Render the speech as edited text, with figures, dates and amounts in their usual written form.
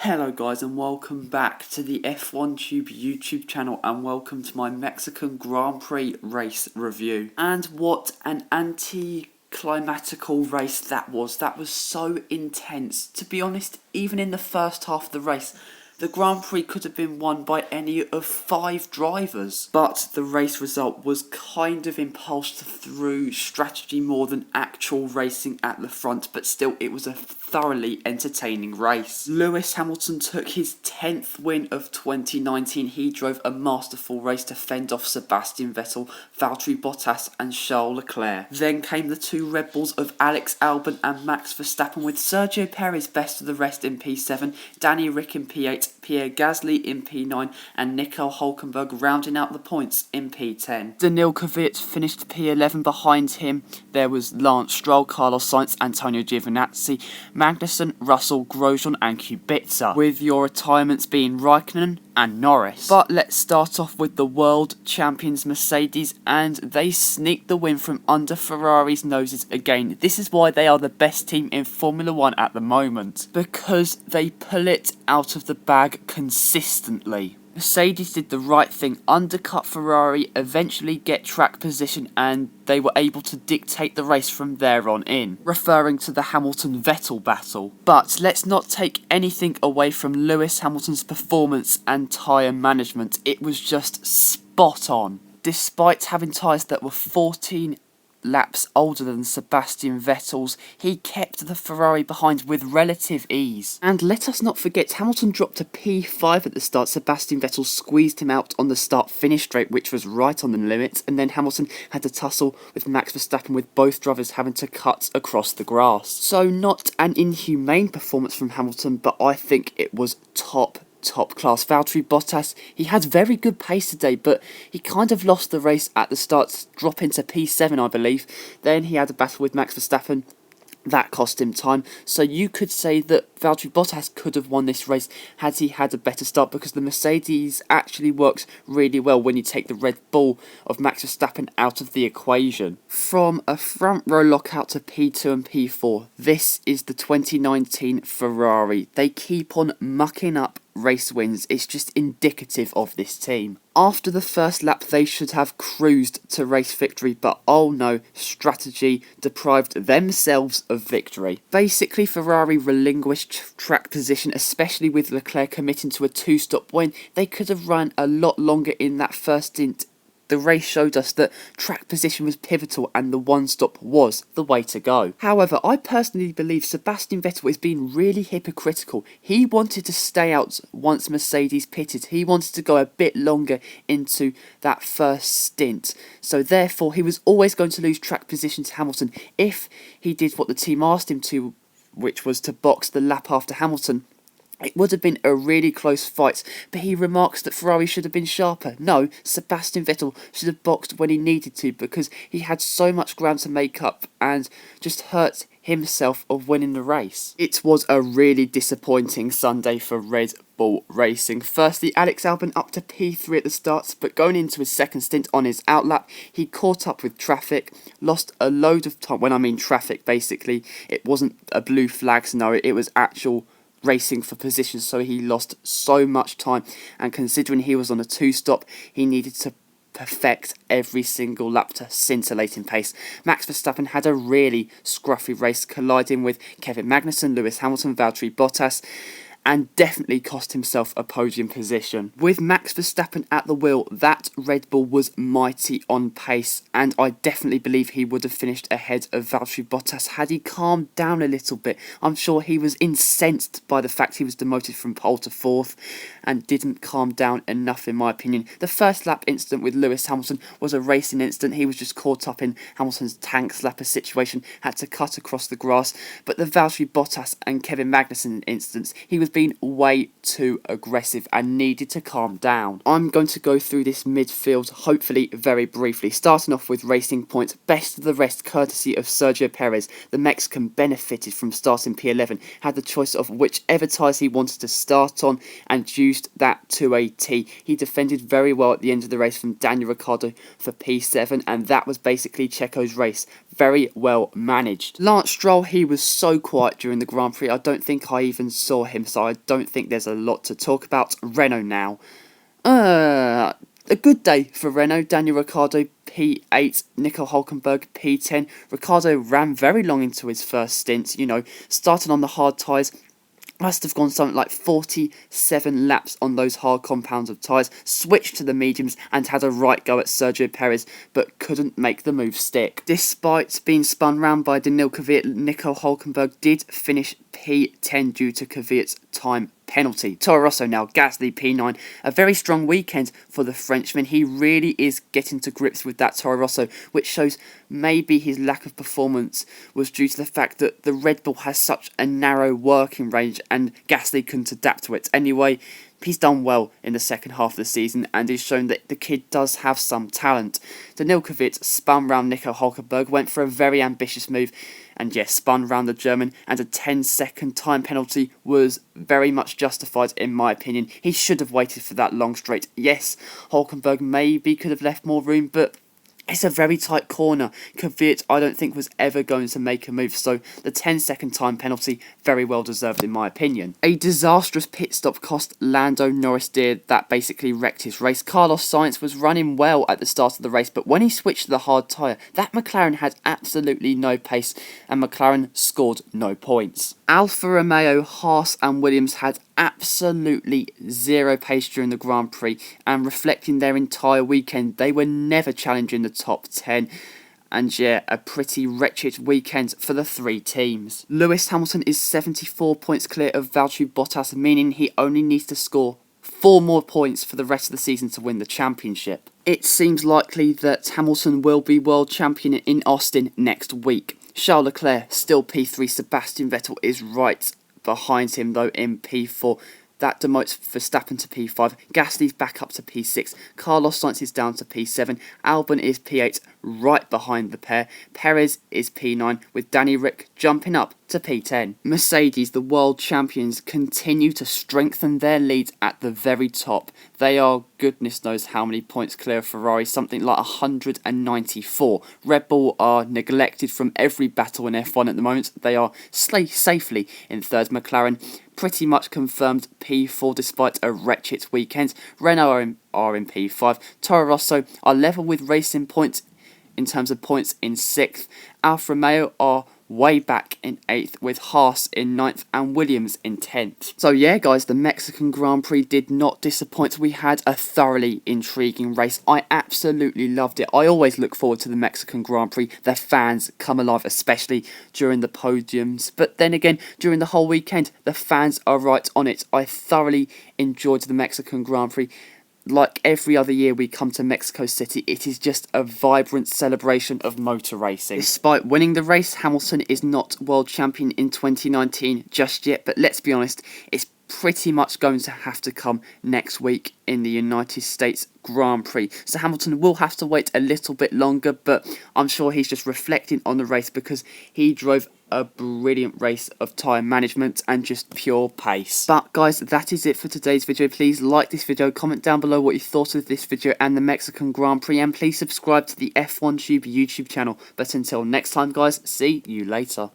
Hello guys and welcome back to the F1 Tube YouTube channel and welcome to my Mexican Grand Prix race review. And what an anti-climatical race that was. That was so intense. To be honest, even in the first half of the race, the Grand Prix could have been won by any of 5 drivers. But the race result was kind of impulsed through strategy more than actual racing at the front, but still it was a thoroughly entertaining race. Lewis Hamilton took his 10th win of 2019. He drove a masterful race to fend off Sebastian Vettel, Valtteri Bottas and Charles Leclerc. Then came the 2 Red Bulls of Alex Albon and Max Verstappen, with Sergio Perez best of the rest in P7, Danny Rick in P8, Pierre Gasly in P9 and Nico Hülkenberg rounding out the points in P10. Daniil Kvyat finished P11. Behind him there was Lance Stroll, Carlos Sainz, Antonio Giovinazzi, Magnussen, Russell, Grosjean and Kubica, with your retirements being Raikkonen and Norris. But let's start off with the world champions Mercedes, and they sneaked the win from under Ferrari's noses again. This is why they are the best team in Formula 1 at the moment, because they pull it out of the bag consistently. Mercedes did the right thing, undercut Ferrari, eventually get track position, and they were able to dictate the race from there on in, referring to the Hamilton-Vettel battle. But let's not take anything away from Lewis Hamilton's performance and tyre management. It was just spot on. Despite having tyres that were 14 laps older than Sebastian Vettel's, he kept the Ferrari behind with relative ease. And let us not forget, Hamilton dropped to P5 at the start. Sebastian Vettel squeezed him out on the start-finish straight, which was right on the limit, and then Hamilton had to tussle with Max Verstappen, with both drivers having to cut across the grass. So not an inhumane performance from Hamilton, but I think it was top class. Valtteri Bottas, he had very good pace today, but he kind of lost the race at the start, dropping to P7 I believe. Then he had a battle with Max Verstappen. That cost him time, so you could say that Valtteri Bottas could have won this race had he had a better start, because the Mercedes actually works really well when you take the Red Bull of Max Verstappen out of the equation. From a front row lockout to P2 and P4, this is the 2019 Ferrari. They keep on mucking up race wins. It's just indicative of this team. After the first lap, they should have cruised to race victory, but oh no, strategy deprived themselves of victory. Basically, Ferrari relinquished track position, especially with Leclerc committing to a 2-stop win. They could have run a lot longer in that first stint. The race showed us that track position was pivotal and the 1-stop was the way to go. However, I personally believe Sebastian Vettel is being really hypocritical. He wanted to stay out once Mercedes pitted. He wanted to go a bit longer into that first stint. So therefore, he was always going to lose track position to Hamilton if he did what the team asked him to, which was to box the lap after Hamilton. It would have been a really close fight, but he remarks that Ferrari should have been sharper. No, Sebastian Vettel should have boxed when he needed to, because he had so much ground to make up and just hurt himself of winning the race. It was a really disappointing Sunday for Red Bull Racing. Firstly, Alex Albon up to P3 at the start, but going into his second stint on his outlap, he caught up with traffic, lost a load of time. When I mean traffic, basically, it wasn't a blue flag scenario, it was actual racing for position, so he lost so much time, and considering he was on a 2-stop, he needed to perfect every single lap to scintillate in pace. Max Verstappen had a really scruffy race, colliding with Kevin Magnussen, Lewis Hamilton, Valtteri Bottas, and definitely cost himself a podium position. With Max Verstappen at the wheel, that Red Bull was mighty on pace, and I definitely believe he would have finished ahead of Valtteri Bottas had he calmed down a little bit. I'm sure he was incensed by the fact he was demoted from pole to 4th and didn't calm down enough, in my opinion. The first lap incident with Lewis Hamilton was a racing incident. He was just caught up in Hamilton's tank slapper situation, had to cut across the grass. But the Valtteri Bottas and Kevin Magnussen incidents, he was being way too aggressive and needed to calm down. I'm going to go through this midfield, hopefully very briefly, starting off with Racing Point. Best of the rest, courtesy of Sergio Perez. The Mexican benefited from starting P11, had the choice of whichever tyres he wanted to start on and used that to a T. He defended very well at the end of the race from Daniel Ricciardo for P7, and that was basically Checo's race. very well managed. Lance Stroll, he was so quiet during the Grand Prix. I don't think I even saw him, so I don't think there's a lot to talk about. Renault now. A good day for Renault. Daniel Ricciardo P8, Nico Hülkenberg P10. Ricciardo ran very long into his first stint, starting on the hard tyres. Must have gone something like 47 laps on those hard compounds of tyres, switched to the mediums and had a right go at Sergio Perez, but couldn't make the move stick. Despite being spun round by Daniil Kvyat, Nico Hülkenberg did finish P10 due to Kvyat's time penalty. Toro Rosso now, Gasly P9. A very strong weekend for the Frenchman. He really is getting to grips with that Toro Rosso, which shows maybe his lack of performance was due to the fact that the Red Bull has such a narrow working range and Gasly couldn't adapt to it. Anyway, he's done well in the second half of the season and he's shown that the kid does have some talent. Daniil Kvyat spun round Nico Hülkenberg, went for a very ambitious move and yes, spun round the German, and a 10-second time penalty was very much justified in my opinion. He should have waited for that long straight. Yes, Hülkenberg maybe could have left more room, but it's a very tight corner. Kvyat, I don't think, was ever going to make a move, so the 10-second time penalty, very well deserved in my opinion. A disastrous pit stop cost Lando Norris dear. That basically wrecked his race. Carlos Sainz was running well at the start of the race, but when he switched to the hard tyre, that McLaren had absolutely no pace, and McLaren scored no points. Alfa Romeo, Haas and Williams had absolutely zero pace during the Grand Prix, and reflecting their entire weekend, they were never challenging the top 10. And yeah, a pretty wretched weekend for the three teams. Lewis Hamilton is 74 points clear of Valtteri Bottas, meaning he only needs to score 4 more points for the rest of the season to win the championship. It seems likely that Hamilton will be world champion in Austin next week. Charles Leclerc still P3, Sebastian Vettel is right behind him though in P4. That demotes Verstappen to P5, Gasly's back up to P6, Carlos Sainz is down to P7, Albon is P8 right behind the pair, Perez is P9 with Danny Rick jumping up to P10. Mercedes, the world champions, continue to strengthen their lead at the very top. They are goodness knows how many points clear of Ferrari, something like 194. Red Bull are neglected from every battle in F1 at the moment. They are safely in third. McLaren pretty much confirmed P4 despite a wretched weekend. Renault are in P5. Toro Rosso are level with Racing Point in terms of points in 6th. Alfa Romeo are way back in 8th with Haas in 9th and Williams in 10th. So yeah guys, the Mexican Grand Prix did not disappoint. We had a thoroughly intriguing race. I absolutely loved it. I always look forward to the Mexican Grand Prix. The fans come alive, especially during the podiums. But then again, during the whole weekend, the fans are right on it. I thoroughly enjoyed the Mexican Grand Prix. Like every other year we come to Mexico City, it is just a vibrant celebration of motor racing. Despite winning the race, Hamilton is not world champion in 2019 just yet, but let's be honest, it's pretty much going to have to come next week in the United States Grand Prix. So Hamilton will have to wait a little bit longer, but I'm sure he's just reflecting on the race because he drove a brilliant race of tyre management and just pure pace. But guys, that is it for today's video. Please like this video, comment down below what you thought of this video and the Mexican Grand Prix, and please subscribe to the F1 Tube YouTube channel. But until next time guys, see you later.